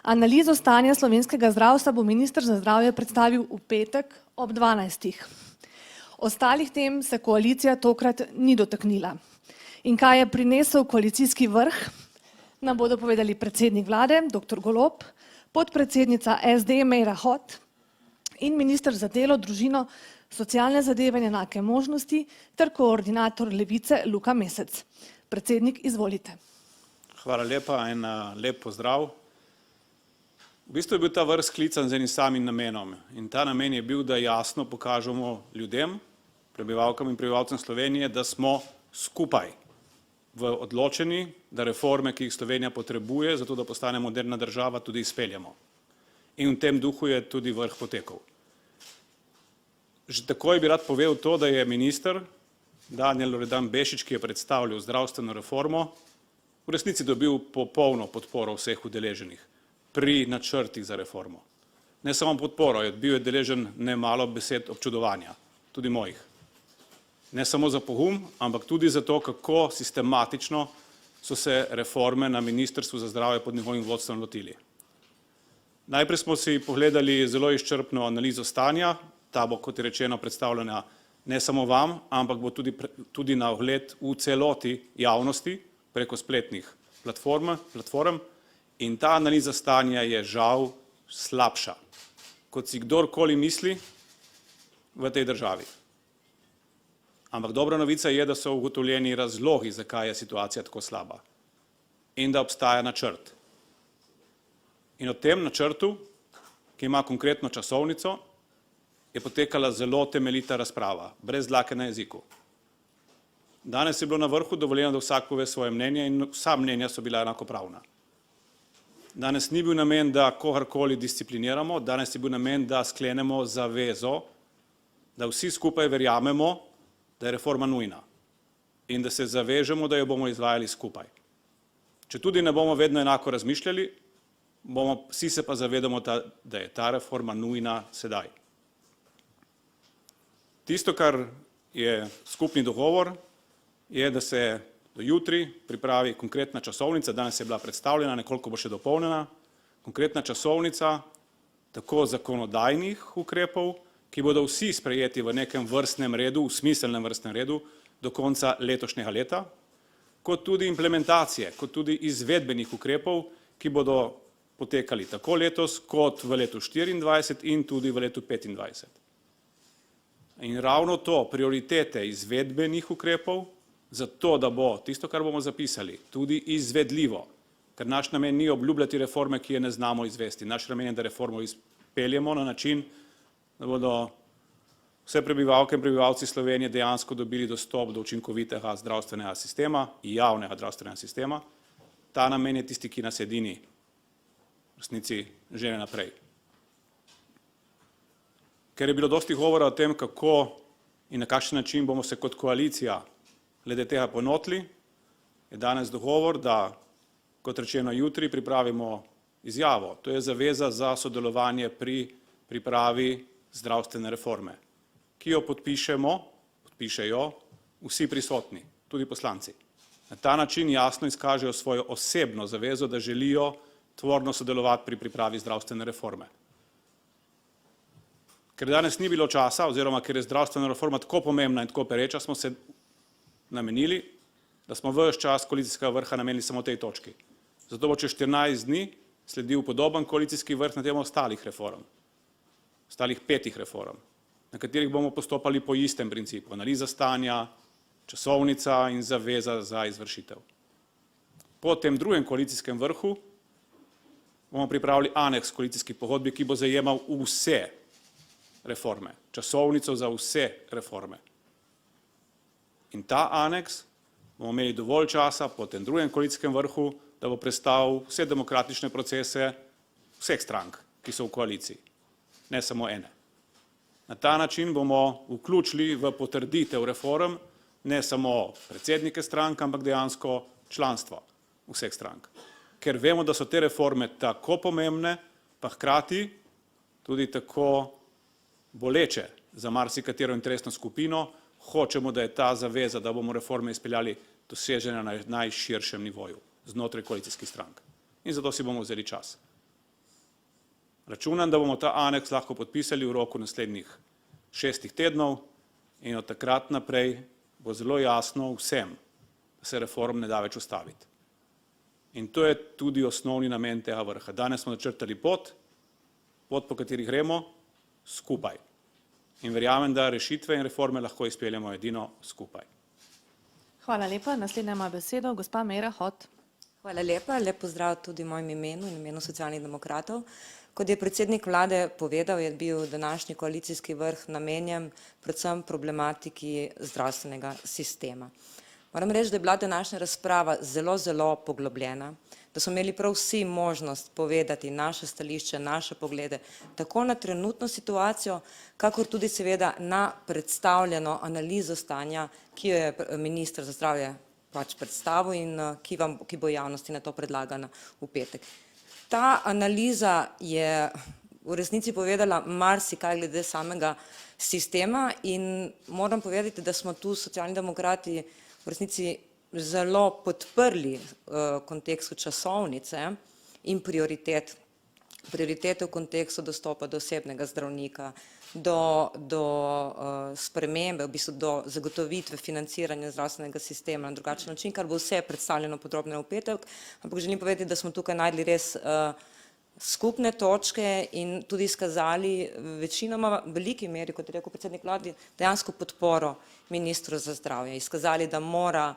Analizo stanja slovenskega zdravstva bo minister za zdravje predstavil v petek ob 12. Ostalih tem se koalicija tokrat ni dotaknila. In kaj je prinesel koalicijski vrh, nam bodo povedali predsednik vlade, dr. Golob, podpredsednica SD Meira Hot in minister za delo, družino, socialne zadeve in enake možnosti ter koordinator Levice Luka Mesec. Predsednik, izvolite. Hvala lepa in lep pozdrav. V bistvu je bil ta vrh sklican z enim samim namenom in ta namen je bil, da jasno pokažemo ljudem, prebivalkam in prebivalcem Slovenije, da smo skupaj v odločeni, da reforme, ki jih Slovenija potrebuje, zato da postane moderna država, tudi izpeljemo. In v tem duhu je tudi vrh potekal. Že takoj bi rad povedal to, da je minister Danijel Loredan Bešič, ki je predstavljal zdravstveno reformo, v resnici dobil popolno podporo vseh udeleženih pri načrtih za reformo. Ne samo podporo, bil je deležen nemalo besed občudovanja, tudi mojih. Ne samo za pogum, ampak tudi za to, kako sistematično so se reforme na Ministrstvu za zdravje pod njegovim vodstvom lotili. Najprej smo si pogledali zelo izčrpno analizo stanja, ta bo, kot je rečeno, predstavljena ne samo vam, ampak bo tudi na ogled v celoti javnosti preko spletnih platform in ta analiza stanja je žal slabša, kot si kdorkoli misli v tej državi. Ampak dobra novica je, da so ugotovljeni razlogi, zakaj je situacija tako slaba in da obstaja načrt. In o tem načrtu, ki ima konkretno časovnico, je potekala zelo temeljita razprava, brez dlake na jeziku. Danes je bilo na vrhu dovoljeno, da vsak pove svoje mnenje in vsa mnenja so bila enakopravna. Danes ni bil namen, da kogarkoli discipliniramo, danes je bil namen, da sklenemo zavezo, da vsi skupaj verjamemo, da je reforma nujna in da se zavežemo, da jo bomo izvajali skupaj. Če tudi ne bomo vedno enako razmišljali, vsi se pa zavedamo, da je ta reforma nujna sedaj. Tisto, kar je skupni dogovor, je, da se do jutri pripravi konkretna časovnica, danes je bila predstavljena, nekoliko bo še dopolnjena, konkretna časovnica tako zakonodajnih ukrepov, ki bodo vsi sprejeti v nekem vrstnem redu, v smiselnem vrstnem redu, do konca letošnjega leta, kot tudi implementacije, kot tudi izvedbenih ukrepov, ki bodo potekali tako letos, kot v letu 2024 in tudi v letu 2025. In ravno to, prioritete izvedbenih ukrepov, zato da bo tisto, kar bomo zapisali, tudi izvedljivo, ker naš namen ni obljubljati reforme, ki je ne znamo izvesti. Naš namen je, da reformo izpeljemo na način, da bodo vse prebivalke in prebivalci Slovenije dejansko dobili dostop do učinkovitega zdravstvenega sistema, javnega zdravstvenega sistema. Ta namen je tisti, ki nas edini v resnici žene naprej. Ker je bilo dosti govora o tem, kako in na kakšen način bomo se kot koalicija glede tega poenotili, je danes dogovor, da, kot rečeno, jutri pripravimo izjavo. To je zaveza za sodelovanje pri pripravi zdravstvene reforme, ki jo podpišejo vsi prisotni, tudi poslanci. Na ta način jasno izkažejo svojo osebno zavezo, da želijo tvorno sodelovati pri pripravi zdravstvene reforme. Ker danes ni bilo časa, oziroma ker je zdravstvena reforma tako pomembna in tako pereča, smo se namenili, da smo ves čas koalicijskega vrha namenili samo tej točki. Zato bo čez 14 dni sledil podoben koalicijski vrh na temo ostalih reform, ostalih 5 reform, na katerih bomo postopali po istem principu, analiza stanja, časovnica in zaveza za izvršitev. Po tem drugem koalicijskem vrhu bomo pripravili aneks koalicijski pogodbi, ki bo zajemal vse reforme, časovnico za vse reforme. In ta aneks bomo imeli dovolj časa po tem drugem koalicijskem vrhu, da bo prestal vse demokratične procese vseh strank, ki so v koaliciji, ne samo ene. Na ta način bomo vključili v potrditev reform ne samo predsednike strank, ampak dejansko članstvo vseh strank. Ker vemo, da so te reforme tako pomembne, pa hkrati tudi tako boleče za marsikatero interesno skupino, hočemo, da je ta zaveza, da bomo reforme izpeljali, dosežena na najširšem nivoju, znotraj koalicijskih strank. In zato si bomo vzeli čas. Računam, da bomo ta aneks lahko podpisali v roku naslednjih 6 tednov in od takrat naprej bo zelo jasno vsem, da se reform ne da več ustaviti. In to je tudi osnovni namen tega vrha. Danes smo načrtali pot, po kateri gremo skupaj. In verjamem, da rešitve in reforme lahko izpeljemo edino skupaj. Hvala lepa. Naslednja ima besedo gospa Meira Hot. Hvala lepa. Lep pozdrav tudi v mojem imenu in imenu Socialnih demokratov. Kot je predsednik vlade povedal, je bil današnji koalicijski vrh namenjen predvsem problematiki zdravstvenega sistema. Moram reči, da je bila današnja razprava zelo poglobljena, da smo imeli prav vsi možnost povedati naše stališče, naše poglede, tako na trenutno situacijo, kakor tudi seveda na predstavljeno analizo stanja, ki jo je minister za zdravje pač predstavil in ki bo javnosti na to predlagana v petek. Ta analiza je v resnici povedala marsikaj glede samega sistema in moram povedati, da smo tu Socialni demokrati v resnici zelo podprli v kontekstu časovnice in prioritete v kontekstu dostopa do osebnega zdravnika, do spremembe, v bistvu do zagotovitve financiranja zdravstvenega sistema na drugačen način, kar bo vse predstavljeno podrobno v petek, ampak želim povedati, da smo tukaj najdli res skupne točke in tudi izkazali večinoma v veliki meri, kot je rekel predsednik vlade, dejansko podporo ministru za zdravje. Izkazali, da mora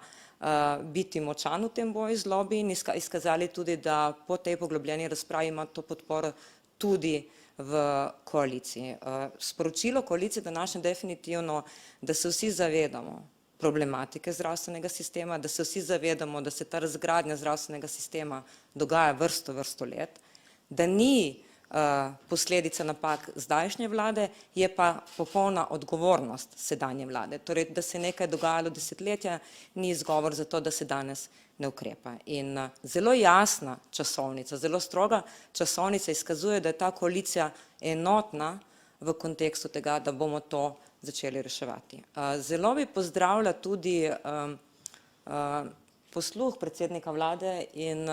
biti močan v tem boju z lobiji in izkazali tudi, da po tej poglobljeni razpravi ima to podporo tudi v koaliciji. Sporočilo koalicije današnje definitivno, da se vsi zavedamo problematike zdravstvenega sistema, da se vsi zavedamo, da se ta razgradnja zdravstvenega sistema dogaja vrsto let, da ni posledica napak zdajšnje vlade, je pa popolna odgovornost sedanje vlade. Torej, da se nekaj dogajalo desetletja, ni izgovor za to, da se danes ne ukrepa. In zelo jasna časovnica, zelo stroga časovnica izkazuje, da je ta koalicija enotna v kontekstu tega, da bomo to začeli reševati. Zelo bi pozdravila tudi posluh predsednika vlade in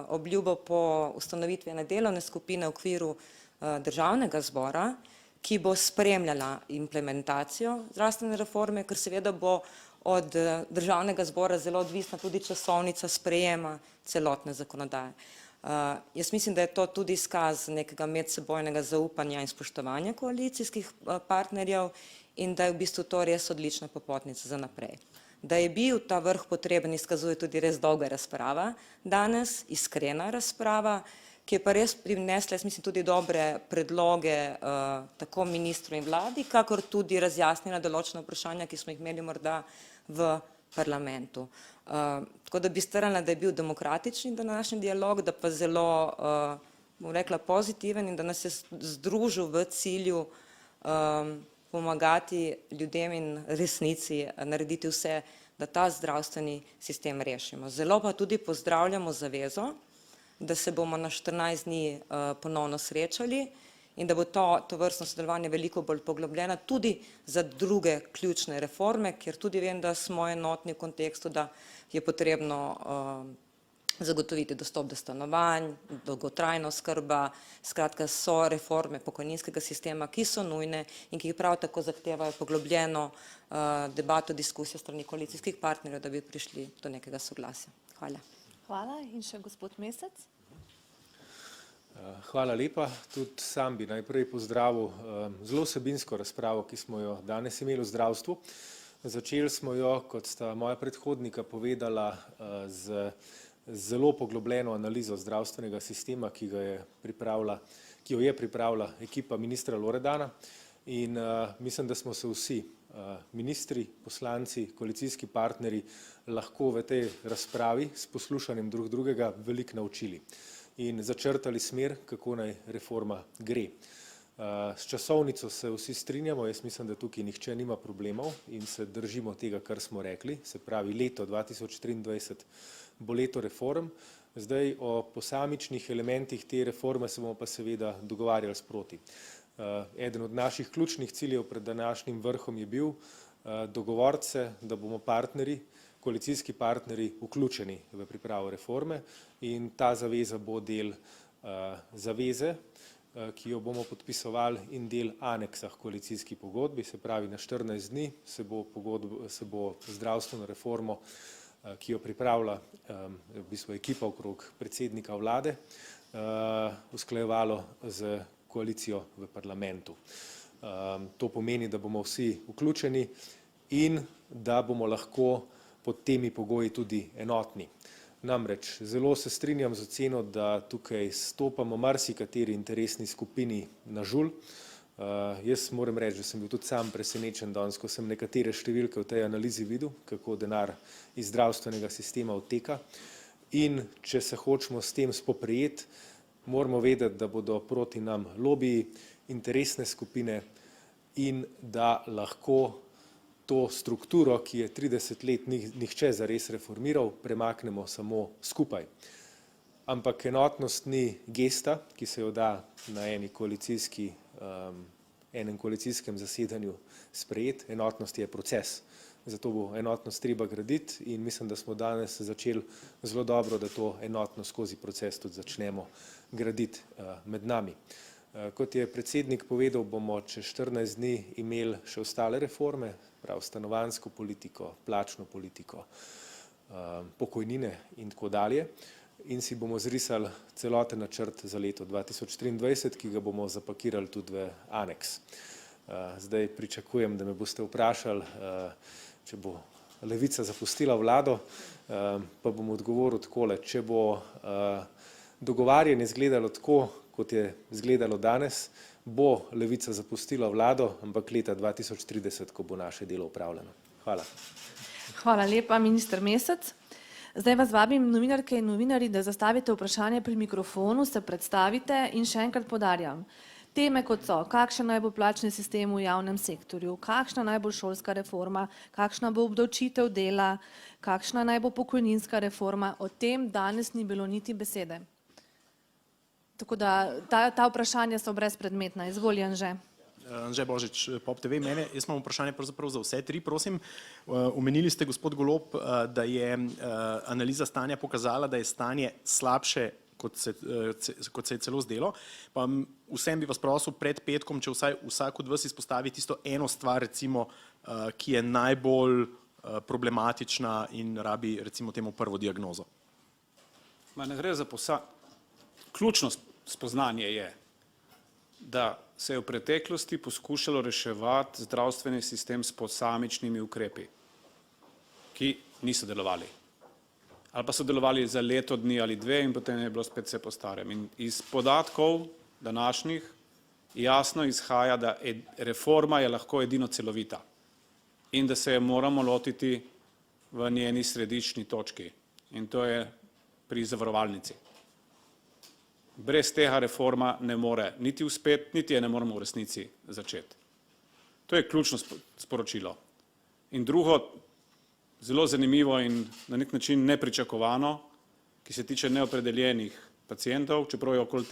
obljubo po ustanovitvi ene delovne skupine v okviru državnega zbora, ki bo spremljala implementacijo zdravstvene reforme, ker seveda bo od državnega zbora zelo odvisna tudi časovnica sprejema celotne zakonodaje. Jaz mislim, da je to tudi izkaz nekega medsebojnega zaupanja in spoštovanja koalicijskih partnerjev in da je v bistvu to res odlična popotnica za naprej. Da je bil ta vrh potreben, izkazuje tudi res dolga razprava danes, iskrena razprava, ki je pa res prinesla, jaz mislim, tudi dobre predloge tako ministru in vladi, kakor tudi razjasnila določena vprašanja, ki smo jih imeli morda v parlamentu. Tako da bi strnila, da je bil demokratični današnji dialog, da pa zelo, bom rekla, pozitiven in da nas je združil v cilju pomagati ljudem in resnici narediti vse, da ta zdravstveni sistem rešimo. Zelo pa tudi pozdravljamo zavezo, da se bomo na 14 dni ponovno srečali in da bo to vrstno sodelovanje veliko bolj poglobljeno tudi za druge ključne reforme, kjer tudi vem, da smo enotni v kontekstu, da je potrebno zagotoviti dostop do stanovanj, dolgotrajna oskrba, skratka so reforme pokojninskega sistema, ki so nujne in ki prav tako zahtevajo poglobljeno debato, diskusijo strani koalicijskih partnerjev, da bi prišli do nekega soglasja. Hvala. Hvala in še gospod Mesec. Hvala lepa. Tudi sam bi najprej pozdravil zelo vsebinsko razpravo, ki smo jo danes imeli v zdravstvu. Začeli smo jo, kot sta moja predhodnika povedala, z zelo poglobljeno analizo zdravstvenega sistema, ki jo je pripravila ekipa ministra Loredana in mislim, da smo se vsi ministri, poslanci, koalicijski partnerji lahko v tej razpravi s poslušanjem drug drugega veliko naučili in začrtali smer, kako naj reforma gre. S časovnico se vsi strinjamo, jaz mislim, da tukaj nihče nima problemov in se držimo tega, kar smo rekli, se pravi leto 2023 bo leto reform. Zdaj o posamičnih elementih te reforme se bomo pa seveda dogovarjali sproti. Eden od naših ključnih ciljev pred današnjim vrhom je bil dogovoriti se, da bomo partnerji, koalicijski partnerji vključeni v pripravo reforme in ta zaveza bo del zaveze ki jo bomo podpisovali, in del aneksa k koalicijski pogodbi, se pravi na 14 dni se bo zdravstveno reformo, ki jo pripravlja v bistvu ekipa okrog predsednika vlade, usklajevalo z koalicijo v parlamentu. To pomeni, da bomo vsi vključeni in da bomo lahko pod temi pogoji tudi enotni. Namreč zelo se strinjam z oceno, da tukaj stopamo marsikateri interesni skupini na žulj. Jaz moram reči, da sem bil tudi sam presenečen danes, ko sem nekatere številke v tej analizi videl, kako denar iz zdravstvenega sistema odteka. In če se hočemo s tem spoprijeti, moramo vedeti, da bodo proti nam lobiji, interesne skupine in da lahko to strukturo, ki je 30 let nihče zares reformiral, premaknemo samo skupaj. Ampak enotnost ni gesta, ki se jo da na enem koalicijskem zasedanju sprejeti, enotnost je proces. Zato bo enotnost treba graditi in mislim, da smo danes začeli zelo dobro, da to enotnost skozi proces tudi začnemo graditi med nami. Kot je predsednik povedal, bomo čez 14 dni imeli še ostale reforme, prav stanovanjsko politiko, plačno politiko, pokojnine in tako dalje. In si bomo zrisali celoten načrt za leto 2023, ki ga bomo zapakirali tudi v aneks. Zdaj pričakujem, da me boste vprašali, če bo Levica zapustila vlado, pa bom odgovoril takole: če bo dogovarjanje izgledalo tako, kot je izgledalo danes, bo Levica zapustila vlado, ampak leta 2030, ko bo naše delo opravljeno. Hvala. Hvala lepa, minister Mesec. Zdaj vas vabim, novinarke in novinarji, da zastavite vprašanje pri mikrofonu, se predstavite in še enkrat poudarjam. Teme kot so, kakšen naj bo plačni sistem v javnem sektorju, kakšna naj bo šolska reforma, kakšna bo obdavčitev dela, kakšna naj bo pokojninska reforma, o tem danes ni bilo niti besede. Tako da ta vprašanja so brezpredmetna. Izvoli, Anže. Anže Božič, POP TV. Jaz imam vprašanje pravzaprav za vse tri, prosim. Omenili ste, gospod Golob, da je analiza stanja pokazala, da je stanje slabše, kot se je celo zdelo. Pa vsem bi vas prosil pred petkom, če vsaj vsak od vas izpostavi tisto eno stvar, recimo, ki je najbolj problematična in rabi, recimo, temu prvo diagnozo. Ne gre za ključno spoznanje je, da se je v preteklosti poskušalo reševati zdravstveni sistem s posamičnimi ukrepi, ki niso delovali. Ali pa so delovali za leto dni ali dve in potem je bilo spet vse po starem. In iz podatkov današnjih jasno izhaja, da reforma je lahko edino celovita in da se je moramo lotiti v njeni središčni točki. In to je pri zavarovalnici. Brez tega reforma ne more niti uspeti, niti je ne moremo v resnici začeti. To je ključno sporočilo. In drugo, zelo zanimivo in na nek način nepričakovano, ki se tiče neopredeljenih pacientov, čeprav je okoli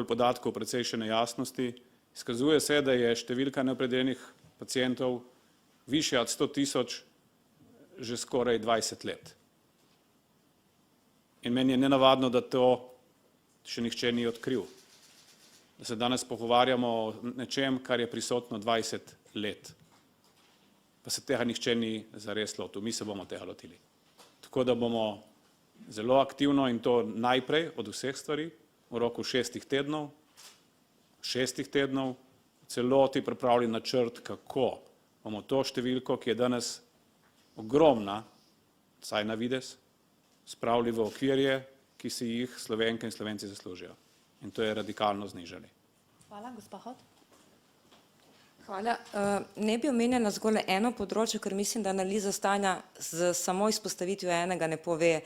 podatkov precej še nejasnosti, izkazuje se, da je številka neopredeljenih pacientov višja od 100.000 že skoraj 20 let. In meni je nenavadno, da to še nihče ni odkril. Da se danes pogovarjamo o nečem, kar je prisotno 20 let. Pa se tega nihče ni zares lotil. Mi se bomo tega lotili. Tako da bomo zelo aktivno in to najprej od vseh stvari v roku 6 tednov, celoti pripravili načrt, kako bomo to številko, ki je danes ogromna, vsaj na videz, spravili v okvirje, ki si jih Slovenke in Slovenci zaslužijo. In to je radikalno znižali. Hvala, gospa Hot. Hvala. Ne bi omenjala zgolj eno področje, ker mislim, da analiza stanja z samo izpostavitvijo enega ne pove,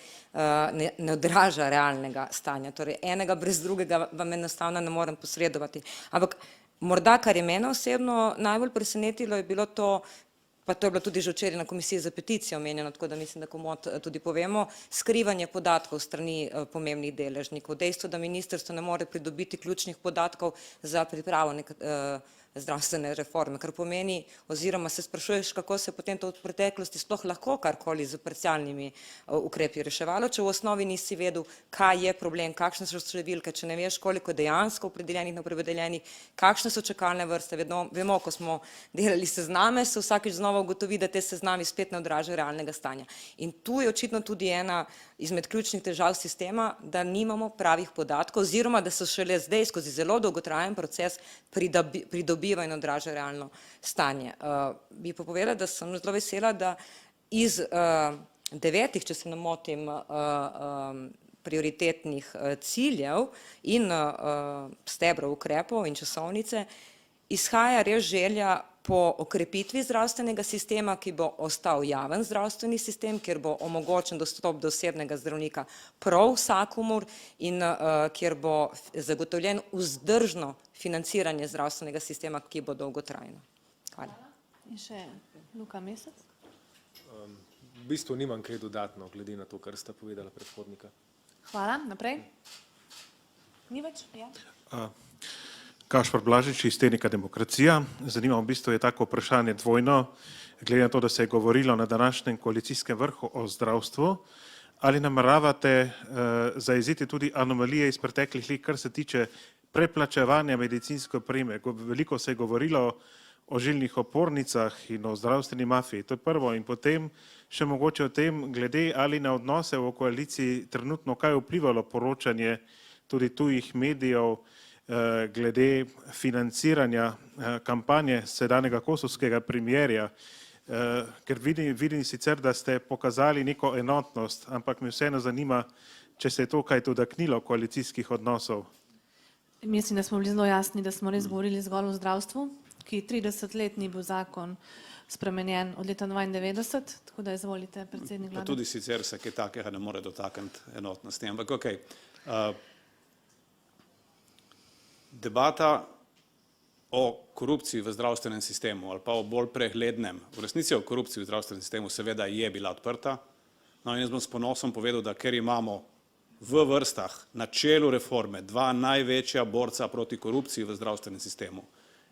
ne odraža realnega stanja. Torej, enega brez drugega vam enostavno ne morem posredovati. Ampak morda, kar je mene osebno najbolj presenetilo, je bilo to, pa to je bilo tudi že včeraj na komisiji za peticijo omenjeno, tako da mislim, da komot tudi povemo, skrivanje podatkov strani pomembnih deležnikov. Dejstvo, da ministrstvo ne more pridobiti ključnih podatkov za pripravo zdravstvene reforme, kar pomeni, oziroma se sprašuješ, kako se potem to v preteklosti sploh lahko karkoli z parcialnimi ukrepi reševalo, če v osnovi nisi vedel, kaj je problem, kakšne so številke, če ne veš, koliko dejansko opredeljenih, neopredeljenih, kakšne so čakalne vrste. Vemo, ko smo delali sezname, se vsakič znova ugotovi, da te seznami spet ne odražajo realnega stanja. In tu je očitno tudi ena izmed ključnih težav sistema, da nimamo pravih podatkov, oziroma da so šele zdaj skozi zelo dolgotrajen proces pridobiva in odraža realno stanje. Bi pa povedala, da sem zelo vesela, da iz 9, če se ne motim, prioritetnih ciljev in stebrov ukrepov in časovnice izhaja res želja po okrepitvi zdravstvenega sistema, ki bo ostal javen zdravstveni sistem, kjer bo omogočen dostop do osebnega zdravnika prav vsakomur in kjer bo zagotovljen vzdržno financiranje zdravstvenega sistema, ki bo dolgotrajno. Hvala. In še Luka Mesec. V bistvu nimam kaj dodatno, glede na to, kar sta povedala predhodnika. Hvala. Naprej. Ni več? Ja. Kašpar Blažič iz tednika Demokracija. Zanima v bistvu je tako vprašanje dvojno, glede na to, da se je govorilo na današnjem koalicijskem vrhu o zdravstvu. Ali nameravate zajeziti tudi anomalije iz preteklih let, kar se tiče preplačevanja medicinske opreme? Veliko se je govorilo o žilnih opornicah in o zdravstveni mafiji. To je prvo. In potem še mogoče o tem, glede ali na odnose v koaliciji trenutno kaj vplivalo poročanje tudi tujih medijev glede financiranja kampanje sedanjega kosovskega premijerja, ker vidim sicer, da ste pokazali neko enotnost, ampak me vseeno zanima, če se je to kaj dotaknilo koalicijskih odnosov. Mislim, da smo bili zelo jasni, da smo res govorili zgolj o zdravstvu, ki 30 let ni bil zakon spremenjen od leta 1992, tako da izvolite, predsednik vlade. Pa tudi sicer se kaj takega ne more dotakniti enotnosti, ampak okej. Debata o korupciji v zdravstvenem sistemu ali pa o bolj preglednem, v resnici o korupciji v zdravstvenem sistemu seveda je bila odprta. No in jaz bom s ponosom povedal, da ker imamo v vrstah na čelu reforme dva največja borca proti korupciji v zdravstvenem sistemu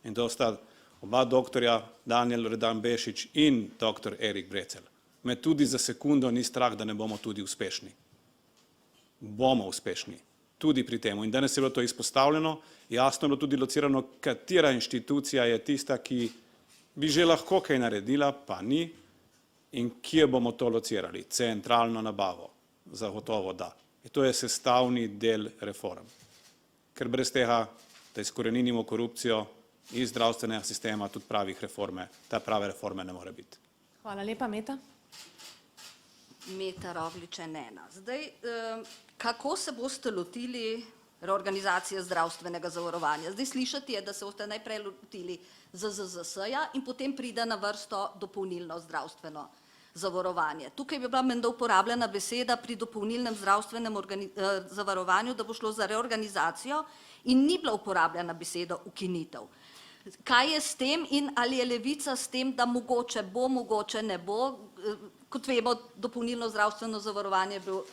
in to sta oba doktorja Danijel Loredan Bešič in doktor Erik Brecelj. Me tudi za sekundo ni strah, da ne bomo tudi uspešni. Bomo uspešni. Tudi pri temu. In danes je bilo to izpostavljeno, jasno je bilo tudi locirano, katera inštitucija je tista, ki bi že lahko kaj naredila, pa ni, in kje bomo to locirali. Centralno nabavo. Zagotovo da. In to je sestavni del reform. Ker brez tega, da izkoreninimo korupcijo iz zdravstvenega sistema, tudi pravih reforme, ta prave reforme ne more biti. Hvala lepa, Meta. Meta Rovlič-Enena. Zdaj, kako se boste lotili reorganizacije zdravstvenega zavarovanja? Zdaj slišati je, da se boste najprej lotili ZZZS-ja in potem pride na vrsto dopolnilno zdravstveno zavarovanje. Tukaj bi bila menda uporabljena beseda pri dopolnilnem zdravstvenem zavarovanju, da bo šlo za reorganizacijo in ni bila uporabljena beseda ukinitev. Kaj je s tem in ali je Levica s tem, da mogoče bo, mogoče ne bo? Kot vemo, dopolnilno zdravstveno zavarovanje je bil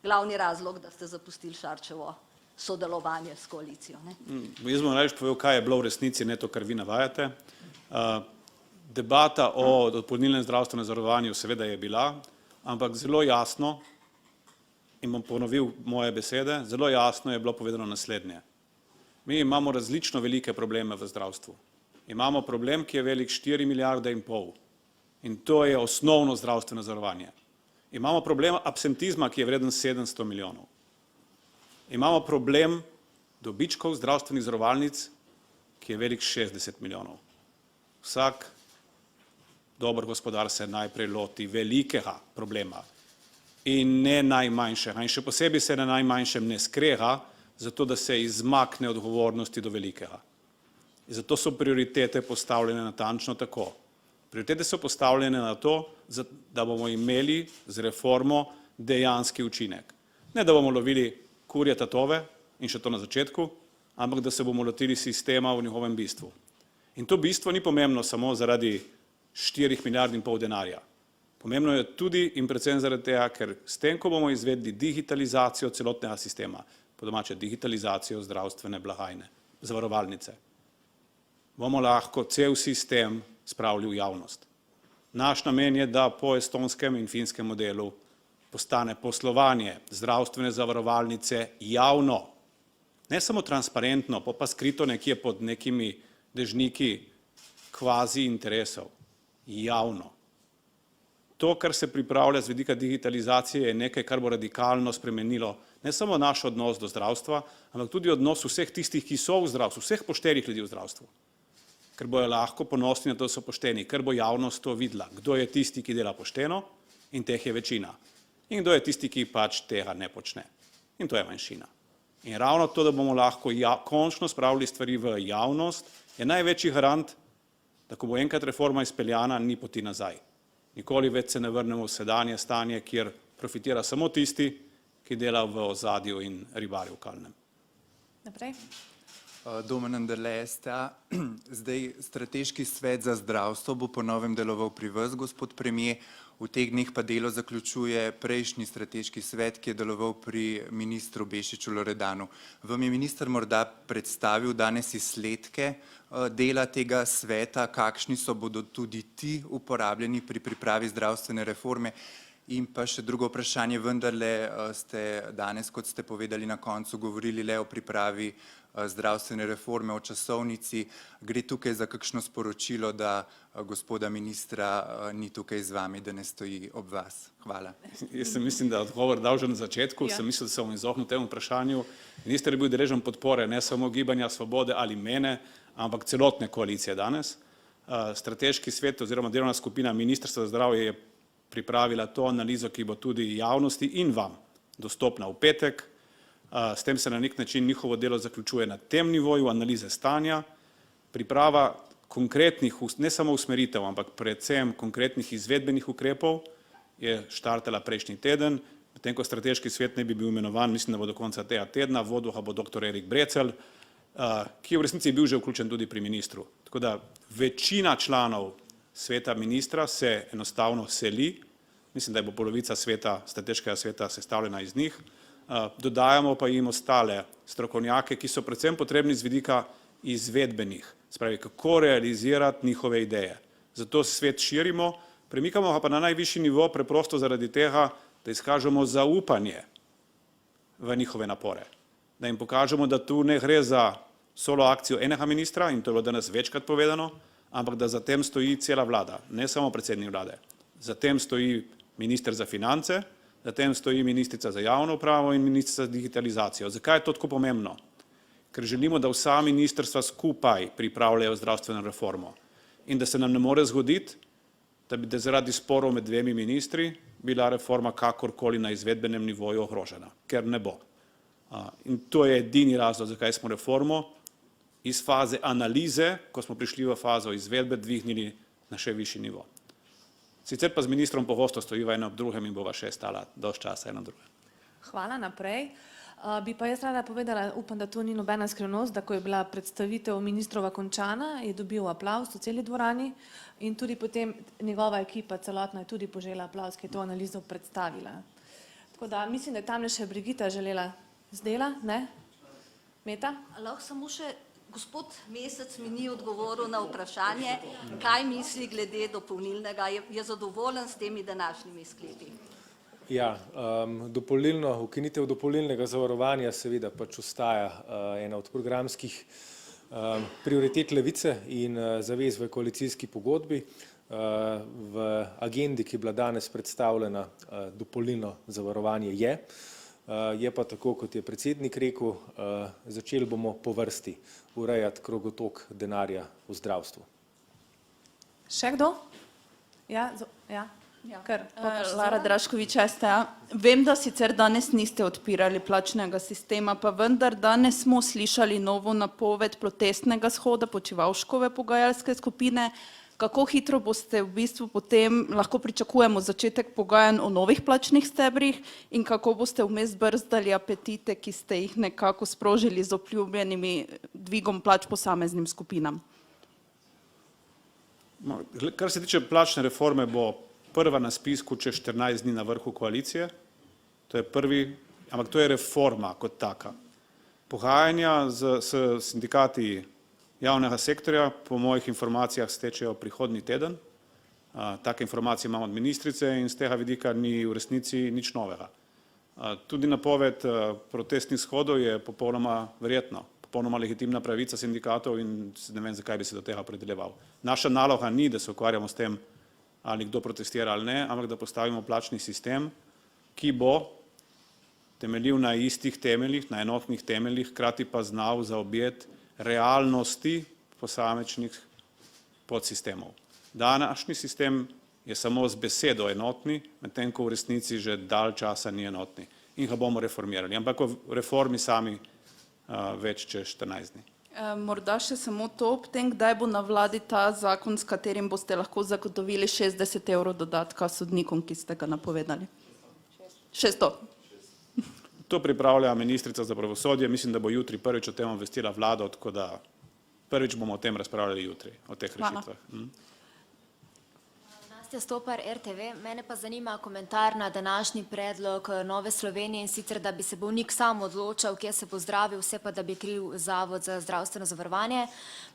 glavni razlog, da ste zapustili Šarčevo sodelovanje s koalicijo. Jaz bom reči povedal, kaj je bilo v resnici, ne to, kar vi navajate. Debata o dopolnilnem zdravstvenem zavarovanju seveda je bila, ampak zelo jasno, in bom ponovil moje besede, zelo jasno je bilo povedano naslednje. Mi imamo različno velike probleme v zdravstvu. Imamo problem, ki je velik 4,5 milijarde in to je osnovno zdravstveno zavarovanje. Imamo problem absentizma, ki je vreden 700 milijonov. Imamo problem dobičkov zdravstvenih zavarovalnic, ki je velik 60 milijonov. Vsak dober gospodar se najprej loti velikega problema in ne najmanjšega. In še posebej se na najmanjšem ne skreha, zato da se izmakne odgovornosti do velikega. In zato so prioritete postavljene natančno tako. Prioritete so postavljene na to, da bomo imeli z reformo dejanski učinek. Ne, da bomo lovili kurje tatove in še to na začetku, ampak da se bomo lotili sistema v njegovem bistvu. In to bistvo ni pomembno samo zaradi 4,5 milijard denarja. Pomembno je tudi in predvsem zaradi tega, ker s tem, ko bomo izvedli digitalizacijo celotnega sistema, po domače digitalizacijo zdravstvene blagajne, zavarovalnice, bomo lahko cel sistem spravili v javnost. Naš namen je, da po estonskem in finskem modelu postane poslovanje zdravstvene zavarovalnice javno, ne samo transparentno, pa skrito nekje pod nekimi dežniki kvazi interesov, javno. To, kar se pripravlja z vidika digitalizacije, je nekaj, kar bo radikalno spremenilo ne samo naš odnos do zdravstva, ampak tudi odnos vseh tistih, ki so v zdravstvu, vseh poštenih ljudi v zdravstvu. Ker bojo lahko ponosni na to, da so pošteni, ker bo javnost to videla, kdo je tisti, ki dela pošteno, in teh je večina. In kdo je tisti, ki pač tega ne počne. In to je manjšina. In ravno to, da bomo lahko končno spravili stvari v javnost, je največji garant, da ko bo enkrat reforma izpeljana, ni poti nazaj. Nikoli več se ne vrnemo v sedanje stanje, kjer profitira samo tisti, ki dela v ozadju in ribari v kalnem. Naprej. Domen Anderle STA. Zdaj, strateški svet za zdravstvo bo po novem deloval pri vas, gospod premier. V teh dneh pa delo zaključuje prejšnji strateški svet, ki je deloval pri ministru Bešiču Loredanu. Vam je minister morda predstavil danes izsledke dela tega sveta, kakšni bodo tudi ti uporabljeni pri pripravi zdravstvene reforme? In pa še drugo vprašanje, vendarle ste danes, kot ste povedali na koncu, govorili le o pripravi zdravstvene reforme, o časovnici. Gre tukaj za kakšno sporočilo, da gospoda ministra ni tukaj z vami, da ne stoji ob vas? Hvala. Jaz mislim, da odgovor dal že na začetku, sem mislil, da se bom izognil temu vprašanju. Minister je bil deležen podpore ne samo Gibanja Svobode ali mene, ampak celotne koalicije danes. Strateški svet oziroma delovna skupina Ministrstva za zdravje je pripravila to analizo, ki bo tudi javnosti in vam dostopna v petek. S tem se na nek način njihovo delo zaključuje na tem nivoju analize stanja, priprava konkretnih, ne samo usmeritev, ampak predvsem konkretnih izvedbenih ukrepov je štartala prejšnji teden, medtem ko strateški svet ne bi bil imenovan, mislim, da bo do konca tega tedna, vodil ga bo dr. Erik Brecelj, ki je v resnici bil že vključen tudi pri ministru. Tako da večina članov sveta ministra se enostavno seli, mislim, da bo polovica sveta, strateškega sveta sestavljena iz njih, dodajamo pa jim ostale strokovnjake, ki so predvsem potrebni z vidika izvedbenih, spravi, kako realizirati njihove ideje. Zato svet širimo, premikamo pa na najvišji nivo preprosto zaradi tega, da izkažemo zaupanje v njihove napore. Da jim pokažemo, da tu ne gre za solo akcijo enega ministra, in to je bilo danes večkrat povedano, ampak da za tem stoji cela vlada, ne samo predsednik vlade. Za tem stoji minister za finance, za tem stoji ministrica za javno upravo in ministrica za digitalizacijo. Zakaj je to tako pomembno? Ker želimo, da vsa ministrstva skupaj pripravljajo zdravstveno reformo in da se nam ne more zgoditi, da bi zaradi sporov med dvemi ministri bila reforma kakorkoli na izvedbenem nivoju ogrožena, ker ne bo. In to je edini razlog, zakaj smo reformo iz faze analize, ko smo prišli v fazo izvedbe, dvignili na še višji nivo. Sicer pa z ministrom pogosto stojiva eno ob drugem in bova še stala dosti časa eno druge. Hvala, naprej. Bi pa jaz rada povedala, upam, da to ni nobena skrivnost, da ko je bila predstavitev ministrova končana, je dobil aplavz v celi dvorani in tudi potem njegova ekipa celotna je tudi požela aplavz, ki je to analizo predstavila. Tako da mislim, da je tamle še Brigita želela zdela, ne? Meta? Lahko samo še, gospod Mesec mi ni odgovoril na vprašanje, kaj misli glede dopolnilnega, je zadovoljen s temi današnjimi sklepi? Ja, ukinitev dopolnilnega zavarovanja seveda pač ostaja ena od programskih prioritet Levice in zavez v koalicijski pogodbi. V agendi, ki je bila danes predstavljena, dopolnilno zavarovanje je. Je pa tako, kot je predsednik rekel, začeli bomo po vrsti urejati krogotok denarja v zdravstvu. Še kdo? Ja. Lara Draškovič, STA. Vem, da sicer danes niste odpirali plačnega sistema, pa vendar danes smo slišali novo napoved protestnega shoda Počivalškove pogajalske skupine. Kako hitro boste v bistvu potem lahko pričakujemo začetek pogajanj o novih plačnih stebrih in kako boste vmes brzdali apetite, ki ste jih nekako sprožili z obljubljenimi dvigom plač posameznim skupinam? Kar se tiče plačne reforme, bo prva na spisku čez 14 dni na vrhu koalicije. To je prvi, ampak to je reforma kot taka. Pogajanja s sindikati javnega sektorja po mojih informacijah stečejo prihodnji teden. Take informacije imam od ministrice in z tega vidika ni v resnici nič novega. Tudi napoved protestnih shodov je popolnoma verjetno, popolnoma legitimna pravica sindikatov in ne vem, zakaj bi se do tega opredeljeval. Naša naloga ni, da se ukvarjamo s tem, ali kdo protestira ali ne, ampak da postavimo plačni sistem, ki bo temeljil na istih temeljih, na enotnih temeljih, hkrati pa znal zaobjeti realnosti posamečnih podsistemov. Današnji sistem je samo z besedo enotni, medtem ko v resnici že dalj časa ni enotni in ga bomo reformirali, ampak o reformi sami več čez 14 dni. Morda še samo to ob tem, kdaj bo na vladi ta zakon, s katerim boste lahko zagotovili 60 evrov dodatka sodnikom, ki ste ga napovedali. 600. To pripravlja ministrica za pravosodje, mislim, da bo jutri prvič o tem obvestila vlado, tako da prvič bomo o tem razpravljali jutri, o teh rešitvah. Nastja Stopar, RTV. Mene pa zanima komentar na današnji predlog Nove Slovenije in sicer, da bi se bolnik sam odločal, kje se bo zdravil, vse pa da bi kriv Zavod za zdravstveno zavarovanje.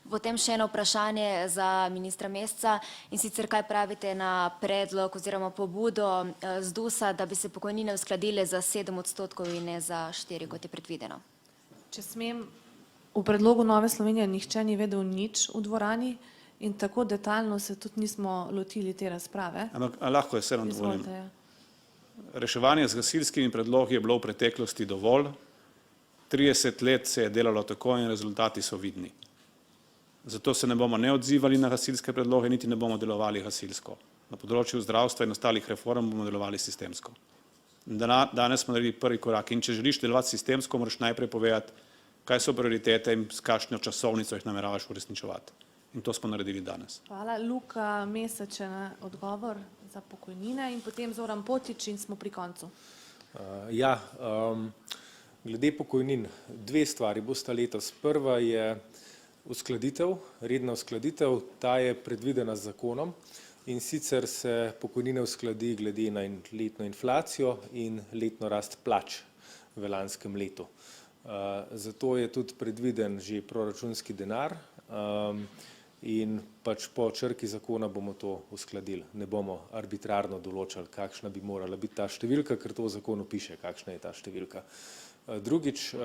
Potem še eno vprašanje za ministra Mesca in sicer kaj pravite na predlog oziroma pobudo ZDUS-a, da bi se pokojnine uskladile za 7% in ne za 4%, kot je predvideno. Če smem, v predlogu Nove Slovenije nihče ni vedel nič v dvorani in tako detaljno se tudi nismo lotili te razprave. Ampak lahko je vseeno dovolim. Izvolite, ja. Reševanje z gasilskimi predlogi je bilo v preteklosti dovolj. 30 let se je delalo tako in rezultati so vidni. Zato se ne bomo ne odzivali na gasilske predloge, niti ne bomo delovali gasilsko. Na področju zdravstva in ostalih reform bomo delovali sistemsko. Danes smo naredili prvi korak in če želiš delovati sistemsko, moraš najprej povedati, kaj so prioritete in s kakšno časovnico jih nameravaš uresničevati. In to smo naredili danes. Hvala. Luka Mesec na odgovor za pokojnine in potem Zoran Potič in smo pri koncu. Glede pokojnin, dve stvari bosta letos. Prva je uskladitev, redna uskladitev, ta je predvidena z zakonom in sicer se pokojnine uskladi glede na letno inflacijo in letno rast plač v lanskem letu. Zato je tudi predviden že proračunski denar in pač po črki zakona bomo to uskladili. Ne bomo arbitrarno določali, kakšna bi morala biti ta številka, ker to v zakonu piše, kakšna je ta številka. Drugič,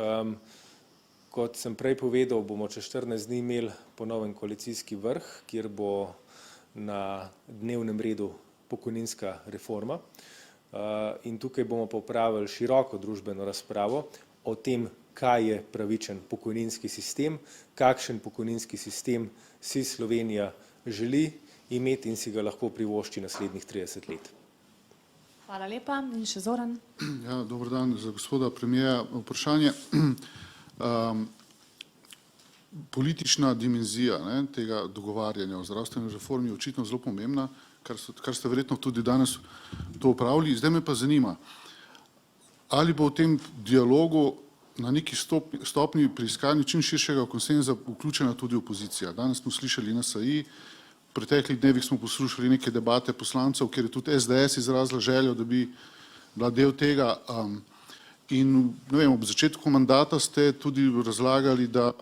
kot sem prej povedal, bomo čez 14 dni imeli ponoven koalicijski vrh, kjer bo na dnevnem redu pokojninska reforma in tukaj bomo pa opravili široko družbeno razpravo o tem, kaj je pravičen pokojninski sistem, kakšen pokojninski sistem si Slovenija želi imeti in si ga lahko privošči naslednjih 30 let. Hvala lepa. In še Zoran. Ja, dober dan za gospoda premierja. Vprašanje. Politična dimenzija tega dogovarjanja o zdravstveni reformi je očitno zelo pomembna, kar ste verjetno tudi danes to opravili. Zdaj me pa zanima, ali bo v tem dialogu na neki stopnji pri iskanju čim širšega konsenza vključena tudi opozicija. Danes smo slišali NSi, v preteklih dnevih smo poslušali neke debate poslancev, kjer je tudi SDS izrazila željo, da bi bila del tega. In ne vem, ob začetku mandata ste tudi razlagali, da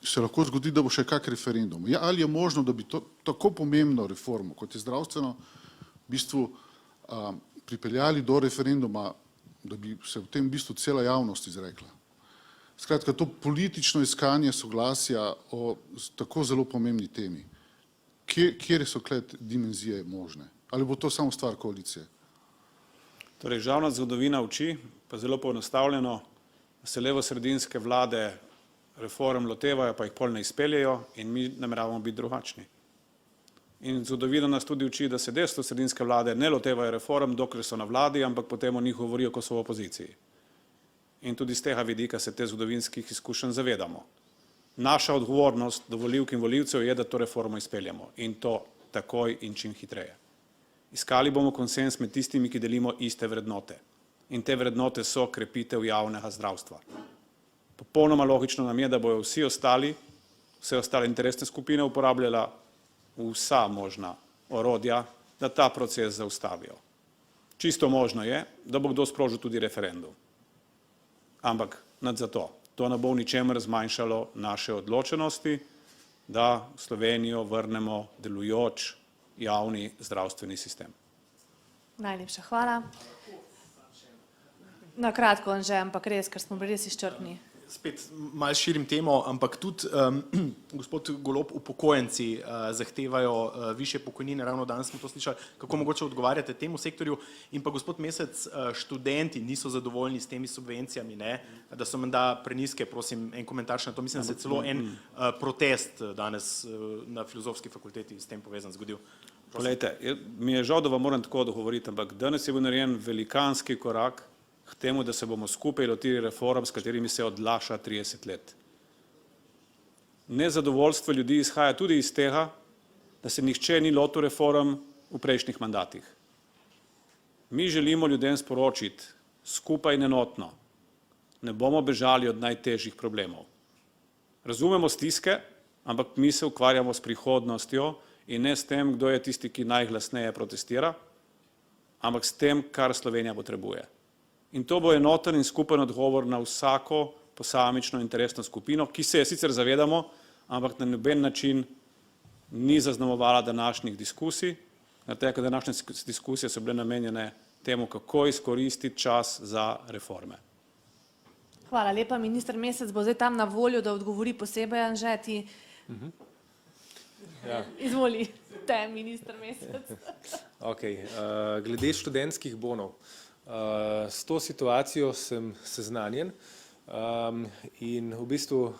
se lahko zgodi, da bo še kak referendum. Ali je možno, da bi to tako pomembno reformo, kot je zdravstveno, v bistvu pripeljali do referenduma, da bi se v tem bistvu cela javnost izrekla. Skratka, to politično iskanje soglasja o tako zelo pomembni temi. Kje so klet dimenzije možne? Ali bo to samo stvar koalicije? Torej, žalna zgodovina uči, pa zelo poenostavljeno, da se levo-sredinske vlade reform lotevajo, pa jih pol ne izpeljejo in mi nameravamo biti drugačni. In zgodovina nas tudi uči, da se desno-sredinske vlade ne lotevajo reform, dokler so na vladi, ampak potem o njih govorijo, ko so v opoziciji. In tudi z tega vidika se te zgodovinskih izkušenj zavedamo. Naša odgovornost do volivk in volivcev je, da to reformo izpeljamo in to takoj in čim hitreje. Iskali bomo konsenz med tistimi, ki delimo iste vrednote. In te vrednote so krepitev javnega zdravstva. Popolnoma logično nam je, da bojo vse ostale interesne skupine uporabljala vsa možna orodja, da ta proces zaustavijo. Čisto možno je, da bo kdo sprožil tudi referendum. Ampak nad zato. To ne bo v ničemer zmanjšalo naše odločenosti, da v Slovenijo vrnemo delujoč javni zdravstveni sistem. Najlepša hvala. Na kratko, Anže, ampak res, ker smo bili res izčrpni. Spet malo širim temo, ampak tudi gospod Golob, upokojenci zahtevajo višje pokojnine, ravno danes smo to slišali, kako mogoče odgovarjate temu sektorju, in pa gospod Mesec, študenti niso zadovoljni s temi subvencijami, ne, da so menda prenizke, prosim, en komentar še na to, mislim, da se celo en protest danes na Filozofski fakulteti s tem povezan zgodil. Poglejte, mi je žal, da vam moram tako odgovoriti, ampak danes je bil narejen velikanski korak k temu, da se bomo skupaj lotili reform, s katerimi se odlaša 30 let. Nezadovoljstvo ljudi izhaja tudi iz tega, da se nihče ni lotil reform v prejšnjih mandatih. Mi želimo ljudem sporočiti skupaj in enotno, ne bomo bežali od najtežjih problemov. Razumemo stiske, ampak mi se ukvarjamo s prihodnostjo in ne s tem, kdo je tisti, ki najglasneje protestira, ampak s tem, kar Slovenija potrebuje. In to bo enoten in skupen odgovor na vsako posamično interesno skupino, ki se je sicer zavedamo, ampak na noben način ni zaznamovala današnjih diskusij, ker današnje diskusije so bile namenjene temu, kako izkoristiti čas za reforme. Hvala lepa, minister Mesec bo zdaj tam na voljo, da odgovori posebej, Anže, ti. Izvolite, minister Mesec. Glede študentskih bonov. S to situacijo sem seznanjen in v bistvu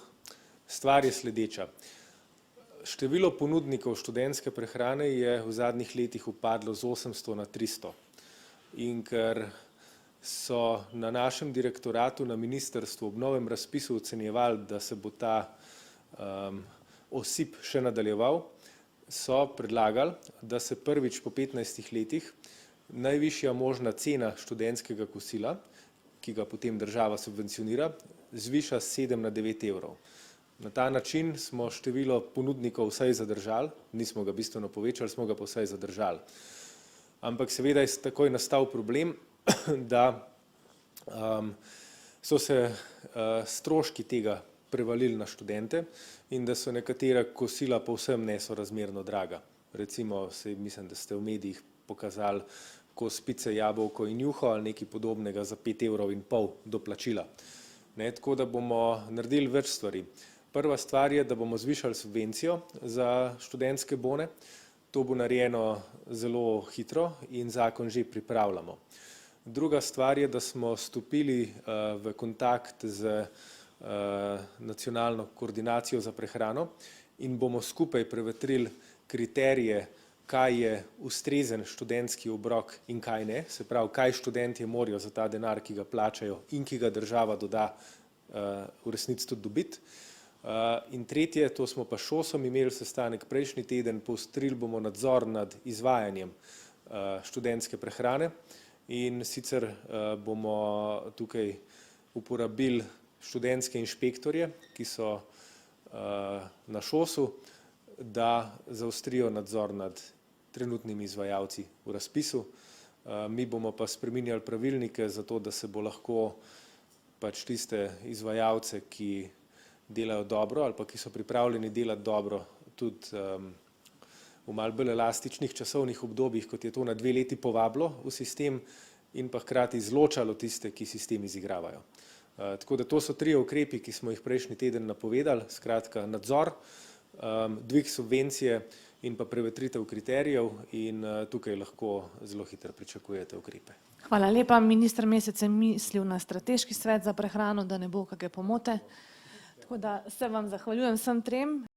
stvar je sledeča. Število ponudnikov študentske prehrane je v zadnjih letih upadlo z 800 na 300. In ker so na našem direktoratu na ministrstvu ob novem razpisu ocenjevali, da se bo ta osip še nadaljeval, so predlagali, da se prvič po 15 letih najvišja možna cena študentskega kosila, ki ga potem država subvencionira, zviša s 7 na 9 evrov. Na ta način smo število ponudnikov vsaj zadržali, nismo ga bistveno povečali, smo ga pa vsaj zadržali. Ampak seveda je takoj nastal problem, da so se stroški tega prevalili na študente in da so nekatera kosila povsem nesorazmerno draga. Recimo, mislim, da ste v medijih pokazali kos pice, jabolko in juho ali nekaj podobnega za 5,5 evrov doplačila. Tako da bomo naredili več stvari. Prva stvar je, da bomo zvišali subvencijo za študentske bone. To bo narejeno zelo hitro in zakon že pripravljamo. Druga stvar je, da smo stopili v kontakt z nacionalno koordinacijo za prehrano in bomo skupaj prevetrili kriterije, kaj je ustrezen študentski obrok in kaj ne, se pravi, kaj študentje morajo za ta denar, ki ga plačajo in ki ga država doda, v resnici tudi dobiti. In tretje, to smo pa s ŠOS-om imeli sestanek prejšnji teden, poostrili bomo nadzor nad izvajanjem študentske prehrane in sicer bomo tukaj uporabili študentske inšpektorje, ki so na ŠOS-u, da zaostrijo nadzor nad trenutnimi izvajalci v razpisu. Mi bomo pa spreminjali pravilnike zato, da se bo lahko pač tiste izvajalce, ki delajo dobro ali pa ki so pripravljeni delati dobro, tudi v malo bolj elastičnih časovnih obdobjih, kot je to na 2 leti povabilo v sistem in pa hkrati izločalo tiste, ki sistem izigravajo. Tako da to so 3 ukrepi, ki smo jih prejšnji teden napovedali, skratka nadzor, dvig subvencije in pa prevetritev kriterijev in tukaj lahko zelo hitro pričakujete ukrepe. Hvala lepa. Minister Mesec je mislil na strateški svet za prehrano, da ne bo kakšne pomote. Tako da se vam zahvaljujem vsem trem.